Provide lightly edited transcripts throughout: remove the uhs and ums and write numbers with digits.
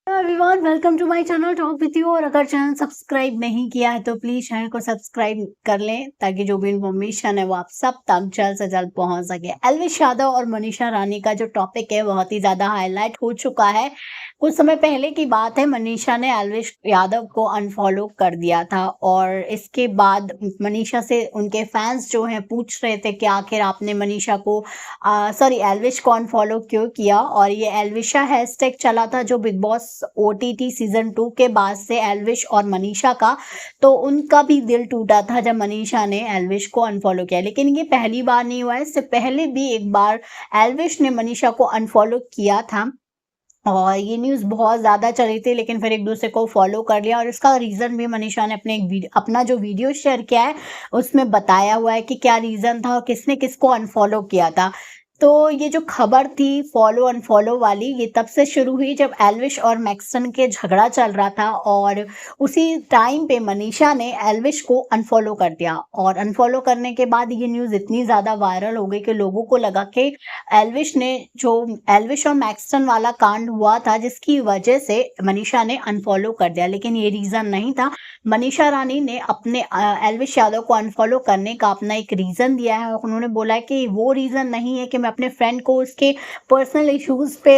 Everyone, welcome to my channel talk with you. और अगर channel subscribe नहीं किया है तो प्लीज चैनल को सब्सक्राइब कर लें ताकि जो भी इन्फॉर्मेशन है वो आप सब तक जल्द से जल्द पहुंच सके। एल्विश यादव और मनीषा रानी का जो टॉपिक है बहुत ही ज्यादा हाईलाइट हो चुका है। कुछ समय पहले की बात है, मनीषा ने एल्विश यादव को अनफॉलो कर दिया था और इसके बाद मनीषा से उनके फैंस जो हैं पूछ रहे थे कि आखिर आपने मनीषा को एल्विश को अनफॉलो क्यों किया। और ये एल्विशा हैशटैग चला था जो बिग बॉस ओटीटी सीजन 2 के बाद से एल्विश और मनीषा का, तो उनका भी दिल टूटा था जब मनीषा ने एल्विश को अनफॉलो किया। लेकिन ये पहली बार नहीं हुआ है, इससे पहले भी एक बार एल्विश ने मनीषा को अनफॉलो किया था और ये न्यूज़ बहुत ज़्यादा चली थी, लेकिन फिर एक दूसरे को फॉलो कर लिया। और इसका रीज़न भी मनीषा ने अपना जो वीडियो शेयर किया है उसमें बताया हुआ है कि क्या रीज़न था और किसने किसको अनफॉलो किया था। तो ये जो खबर थी फॉलो अनफॉलो वाली, ये तब से शुरू हुई जब एल्विश और मैक्सन के झगड़ा चल रहा था और उसी टाइम पे मनीषा ने एल्विश को अनफॉलो कर दिया। और अनफॉलो करने के बाद ये न्यूज़ इतनी ज़्यादा वायरल हो गई कि लोगों को लगा कि एल्विश और मैक्सन वाला कांड हुआ था जिसकी वजह से मनीषा ने अनफॉलो कर दिया, लेकिन ये रीज़न नहीं था। मनीषा रानी ने अपने एल्विश यादव को अनफॉलो करने का अपना एक रीज़न दिया है और उन्होंने बोला है कि वो रीज़न नहीं है कि मैं अपने फ्रेंड को उसके पर्सनल इश्यूज पे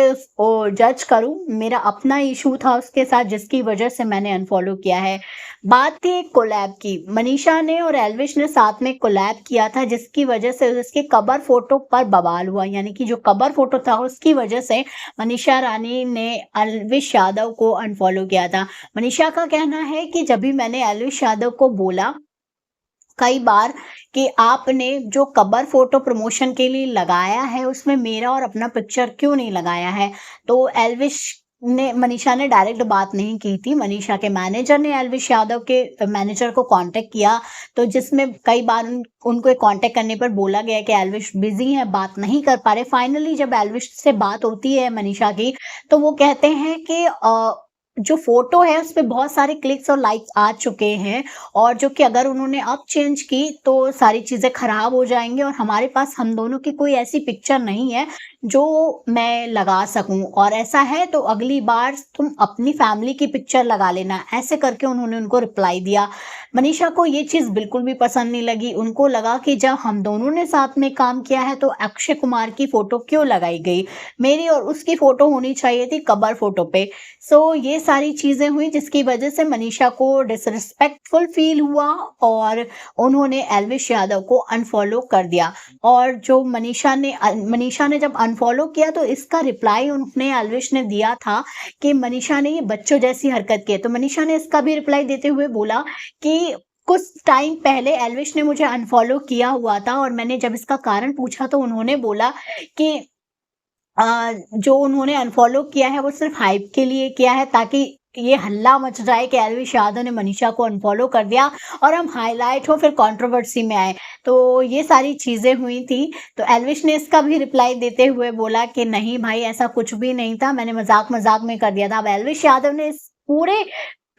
जज करूं, मेरा अपना इशू था उसके साथ जिसकी वजह से मैंने अनफॉलो किया है। बात थी एक कोलैब की, मनीषा ने और एल्विश ने साथ में कोलैब किया था जिसकी वजह से उसके कवर फोटो पर बवाल हुआ, यानी कि जो कवर फोटो था उसकी वजह से मनीषा रानी ने एल्विश यादव को अनफॉलो किया था। मनीषा का कहना है कि जब भी मैंने एल्विश यादव को बोला कई बार कि आपने जो कवर फोटो प्रमोशन के लिए लगाया है उसमें मेरा और अपना पिक्चर क्यों नहीं लगाया है, तो मनीषा ने डायरेक्ट बात नहीं की थी। मनीषा के मैनेजर ने एल्विश यादव के मैनेजर को कांटेक्ट किया, तो जिसमें कई बार उनको कांटेक्ट करने पर बोला गया कि एल्विश बिजी है, बात नहीं कर पा रहे। फाइनली जब एल्विश से बात होती है मनीषा की, तो वो कहते हैं कि जो फोटो है उस पे बहुत सारे क्लिक्स और लाइक्स आ चुके हैं और जो कि अगर उन्होंने अब चेंज की तो सारी चीज़ें खराब हो जाएंगी और हमारे पास हम दोनों की कोई ऐसी पिक्चर नहीं है जो मैं लगा सकूं, और ऐसा है तो अगली बार तुम अपनी फैमिली की पिक्चर लगा लेना, ऐसे करके उन्होंने उनको रिप्लाई दिया। मनीषा को ये चीज़ बिल्कुल भी पसंद नहीं लगी। उनको लगा कि जब हम दोनों ने साथ में काम किया है तो अक्षय कुमार की फोटो क्यों लगाई गई, मेरी और उसकी फोटो होनी चाहिए थी कवर फोटो पे। सो ये सारी चीज़ें हुई जिसकी वजह से मनीषा को डिसरिस्पेक्टफुल फील हुआ और उन्होंने एल्विश यादव को अनफॉलो कर दिया। और जो मनीषा ने जब अनफॉलो किया तो इसका रिप्लाई उन्होंने एल्विश ने दिया था कि मनीषा ने ये बच्चों जैसी हरकत की है। तो मनीषा ने इसका भी रिप्लाई देते हुए बोला कि कुछ टाइम पहले एल्विश ने मुझे अनफॉलो किया हुआ था और मैंने जब इसका कारण पूछा तो उन्होंने बोला कि जो उन्होंने अनफॉलो किया है वो सिर्फ हाइप के लिए किया है ताकि ये हल्ला मच जाए कि एल्विश यादव ने मनीषा को अनफॉलो कर दिया और हम हाईलाइट हो, फिर कंट्रोवर्सी में आए। तो ये सारी चीज़ें हुई थी। तो एल्विश ने इसका भी रिप्लाई देते हुए बोला कि नहीं भाई, ऐसा कुछ भी नहीं था, मैंने मजाक मजाक में कर दिया था। अब एल्विश यादव ने इस पूरे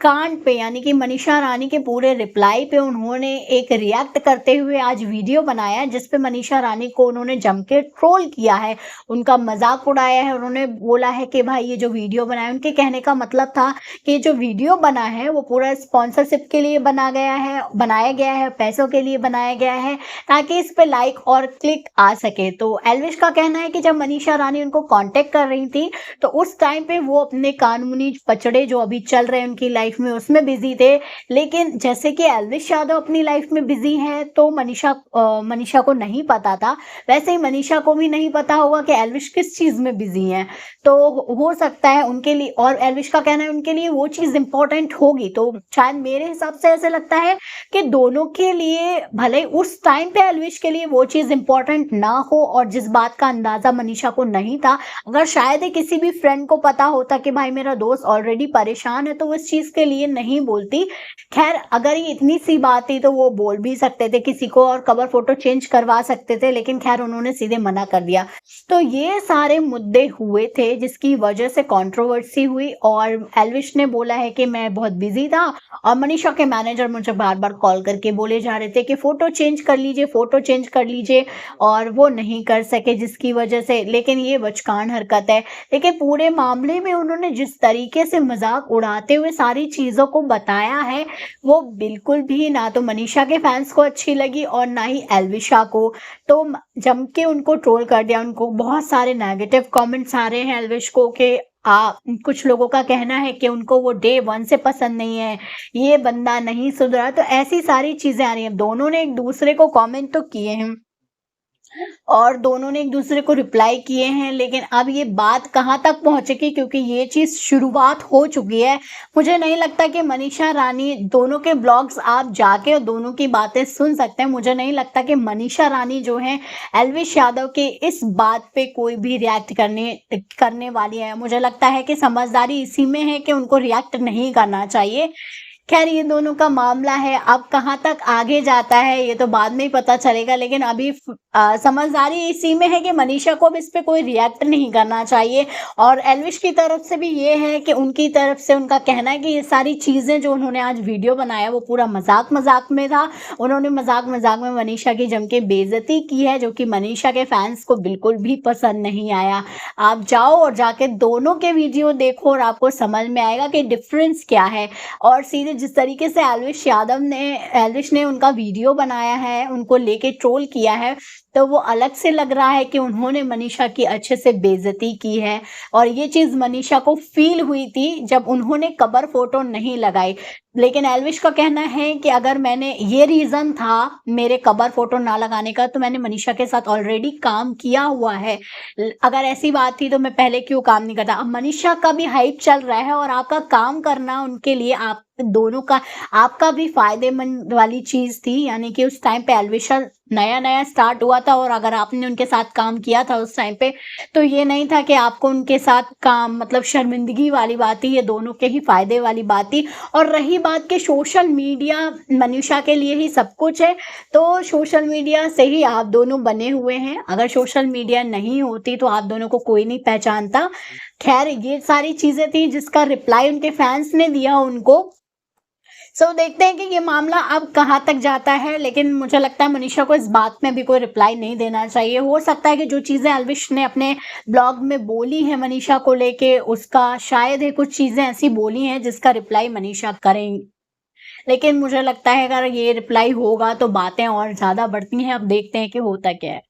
कांड पे, यानी कि मनीषा रानी के पूरे रिप्लाई पे उन्होंने एक रिएक्ट करते हुए आज वीडियो बनाया जिस पे मनीषा रानी को उन्होंने जम के ट्रोल किया है, उनका मजाक उड़ाया है। उन्होंने बोला है कि भाई ये जो वीडियो बनाया, उनके कहने का मतलब था कि जो वीडियो बना है वो पूरा स्पॉन्सरशिप के लिए बनाया गया है, पैसों के लिए बनाया गया है ताकि इस पे लाइक और क्लिक आ सके। तो एल्विश का कहना है कि जब मनीषा रानी उनको कॉन्टेक्ट कर रही थी तो उस टाइम पे वो अपने कानूनी पचड़े जो अभी चल रहे हैं उनकी लाइफ में उसमें बिजी थे, लेकिन जैसे कि एल्विश यादव अपनी लाइफ में बिजी है तो मनीषा को नहीं पता था, वैसे ही मनीषा को भी नहीं पता होगा कि एल्विश किस चीज में बिजी है। तो हो सकता है उनके लिए, और एल्विश का कहना है उनके लिए वो चीज इंपॉर्टेंट होगी। तो शायद मेरे हिसाब से ऐसे लगता है कि दोनों के लिए, भले उस टाइम पे एल्विश के लिए वो चीज इंपॉर्टेंट ना हो और जिस बात का अंदाजा मनीषा को नहीं था, अगर शायद किसी भी फ्रेंड को पता होता कि भाई मेरा दोस्त ऑलरेडी परेशान है तो वो इस चीज के लिए नहीं बोलती। खैर अगर ये इतनी सी बात थी तो वो बोल भी सकते थे किसी को और कवर फोटो चेंज करवा सकते थे, लेकिन खैर उन्होंने सीधे मना कर दिया। तो ये सारे मुद्दे हुए थे जिसकी वजह से कंट्रोवर्सी हुई और एल्विश ने बोला है कि मैं बहुत बिजी था और मनीषा के मैनेजर मुझे बार-बार कॉल करके बोले जा रहे थे कि फोटो चेंज कर लीजिए, फोटो चेंज कर लीजिए और वो नहीं कर सके जिसकी वजह से, लेकिन ये बचकान हरकत है। लेकिन पूरे मामले में उन्होंने जिस तरीके से मज़ाक उड़ाते हुए सारी चीज़ों को बताया है, वो बिल्कुल भी ना तो मनीषा के फैंस को अच्छी लगी और ना ही एल्विशा को। तो जम के उनको ट्रोल कर दिया, उनको बहुत सारे नेगेटिव कमेंट्स आ रहे हैं एल्विश को कि कुछ लोगों का कहना है कि उनको वो डे 1 से पसंद नहीं है, ये बंदा नहीं सुधरा, तो ऐसी सारी चीज़ें आ रही हैं। दोनों ने एक दूसरे को कमेंट तो किए हैं और दोनों ने एक दूसरे को रिप्लाई किए हैं, लेकिन अब ये बात कहाँ तक पहुँचेगी क्योंकि ये चीज़ शुरुआत हो चुकी है। मुझे नहीं लगता कि मनीषा रानी, दोनों के ब्लॉग्स आप जाके और दोनों की बातें सुन सकते हैं। मुझे नहीं लगता कि मनीषा रानी जो हैं एल्विश यादव के इस बात पे कोई भी रिएक्ट करने वाली है। मुझे लगता है कि समझदारी इसी में है कि उनको रिएक्ट नहीं करना चाहिए। खैर ये दोनों का मामला है, अब कहाँ तक आगे जाता है ये तो बाद में ही पता चलेगा, लेकिन अभी समझदारी इसी में है कि मनीषा को अब इस पे कोई रिएक्ट नहीं करना चाहिए। और एल्विश की तरफ से भी ये है कि उनकी तरफ से उनका कहना है कि ये सारी चीज़ें जो उन्होंने आज वीडियो बनाया वो पूरा मजाक में था। उन्होंने मजाक में मनीषा की जम के बेइज्जती की है, जो कि मनीषा के फैंस को बिल्कुल भी पसंद नहीं आया। आप जाओ और जाके दोनों के वीडियो देखो और आपको समझ में आएगा कि डिफरेंस क्या है। और सीधे जिस तरीके से एल्विश ने उनका वीडियो बनाया है, उनको लेके ट्रोल किया है, तो वो अलग से लग रहा है कि उन्होंने मनीषा की अच्छे से बेइज्जती की है। और ये चीज़ मनीषा को फ़ील हुई थी जब उन्होंने कवर फ़ोटो नहीं लगाई। लेकिन एल्विश का कहना है कि अगर मैंने, ये रीज़न था मेरे कवर फ़ोटो ना लगाने का, तो मैंने मनीषा के साथ ऑलरेडी काम किया हुआ है। अगर ऐसी बात थी तो मैं पहले क्यों काम नहीं करता। अब मनीषा का भी हाइप चल रहा है और आपका काम करना उनके लिए, आप दोनों का, आपका भी फ़ायदेमंद वाली चीज़ थी। यानी कि उस टाइम पे एल्विशा नया-नया स्टार्ट हुआ था और अगर आपने उनके साथ काम किया था उस टाइम पे, तो ये नहीं था कि आपको उनके साथ काम, मतलब शर्मिंदगी वाली बात थी, ये दोनों के ही फ़ायदे वाली बात थी। और रही बात कि सोशल मीडिया मनीषा के लिए ही सब कुछ है, तो सोशल मीडिया से ही आप दोनों बने हुए हैं। अगर सोशल मीडिया नहीं होती तो आप दोनों को कोई नहीं पहचानता। खैर ये सारी चीज़ें थी जिसका रिप्लाई उनके फैंस ने दिया उनको। देखते हैं कि ये मामला अब कहाँ तक जाता है, लेकिन मुझे लगता है मनीषा को इस बात में भी कोई रिप्लाई नहीं देना चाहिए। हो सकता है कि जो चीज़ें एल्विश ने अपने ब्लॉग में बोली हैं मनीषा को लेके, उसका शायद ही कुछ चीज़ें ऐसी बोली हैं जिसका रिप्लाई मनीषा करें। लेकिन मुझे लगता है अगर ये रिप्लाई होगा तो बातें और ज़्यादा बढ़ती हैं। अब देखते हैं कि होता क्या है।